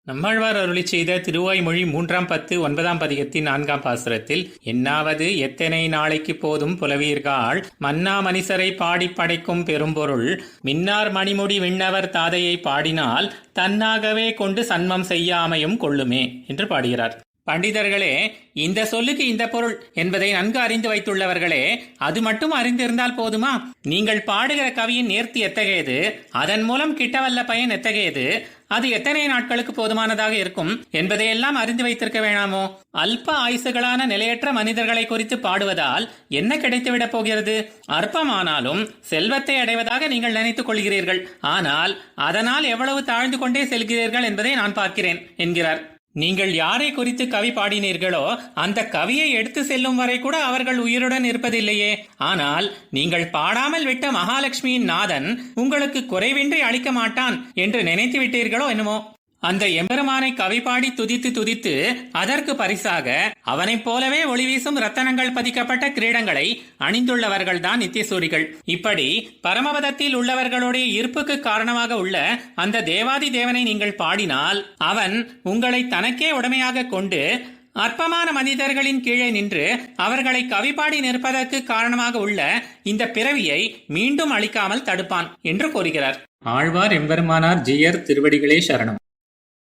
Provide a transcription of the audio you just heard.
நம்மாழ்வார் அருளி செய்த திருவாய்மொழி 3-10-9 பதிகத்தின் 4ஆம் பாசுரத்தில் என்னாவது எத்தனை நாளைக்கு போதும் புலவீர்கள் மன்னா மனிசரை பாடி படைக்கும் பெரும்பொருள் மின்னார் மணிமுடி விண்ணவர் தாதையை பாடினால் தன்னாகவே கொண்டு சன்மம் செய்யாமையும் கொள்ளுமே என்று பாடுகிறார். பண்டிதர்களே, இந்த சொல்லுக்கு இந்த பொருள் என்பதை நன்கு அறிந்து வைத்துள்ளவர்களே, அது மட்டும் அறிந்திருந்தால் போதுமா? நீங்கள் பாடுகிற கவியின் நேர்த்தி எத்தகையது, அதன் மூலம் கிட்டவல்ல பயன் எத்தகையது, அது எத்தனை நாட்களுக்கு போதுமானதாக இருக்கும் என்பதையெல்லாம் அறிந்து வைத்திருக்க வேணாமோ? அல்ப ஆயுசுகளான நிலையற்ற மனிதர்களை குறித்து பாடுவதால் என்ன கிடைத்துவிடப் போகிறது? அற்பமானாலும் செல்வத்தை அடைவதாக நீங்கள் நினைத்துக் கொள்கிறீர்கள். ஆனால் அதனால் எவ்வளவு தாழ்ந்து கொண்டே செல்கிறீர்கள் என்பதை நான் பார்க்கிறேன் என்கிறார். நீங்கள் யாரை குறித்து கவி பாடினீர்களோ அந்த கவியை எடுத்து செல்லும் வரை கூட அவர்கள் உயிருடன் இருப்பதில்லையே. ஆனால் நீங்கள் பாடாமல் விட்ட மகாலட்சுமியின் நாதன் உங்களுக்கு குறைவின்றி அளிக்க மாட்டான் என்று நினைத்து விட்டீர்களோ என்னமோ? அந்த எம்பெருமானை கவி பாடி துதித்து துதித்து அதற்கு பரிசாக அவனைப் போலவே ஒளி வீசும் ரத்தனங்கள் பதிக்கப்பட்ட கிரீடங்களை அணிந்துள்ளவர்கள் தான் நித்தியசூரிகள். இப்படி பரமபதத்தில் உள்ளவர்களுடைய ஈர்ப்புக்கு காரணமாக உள்ள அந்த தேவாதி தேவனை நீங்கள் பாடினால் அவன் உங்களை தனக்கே உடமையாக கொண்டு அற்பமான மனிதர்களின் கீழே நின்று அவர்களை கவிபாடி நிற்பதற்கு காரணமாக உள்ள இந்த பிறவியை மீண்டும் அளிக்காமல் தடுப்பான் என்று கூறுகிறார். ஆழ்வார் எம்பெருமானார் ஜீயர் திருவடிகளே சரணம்.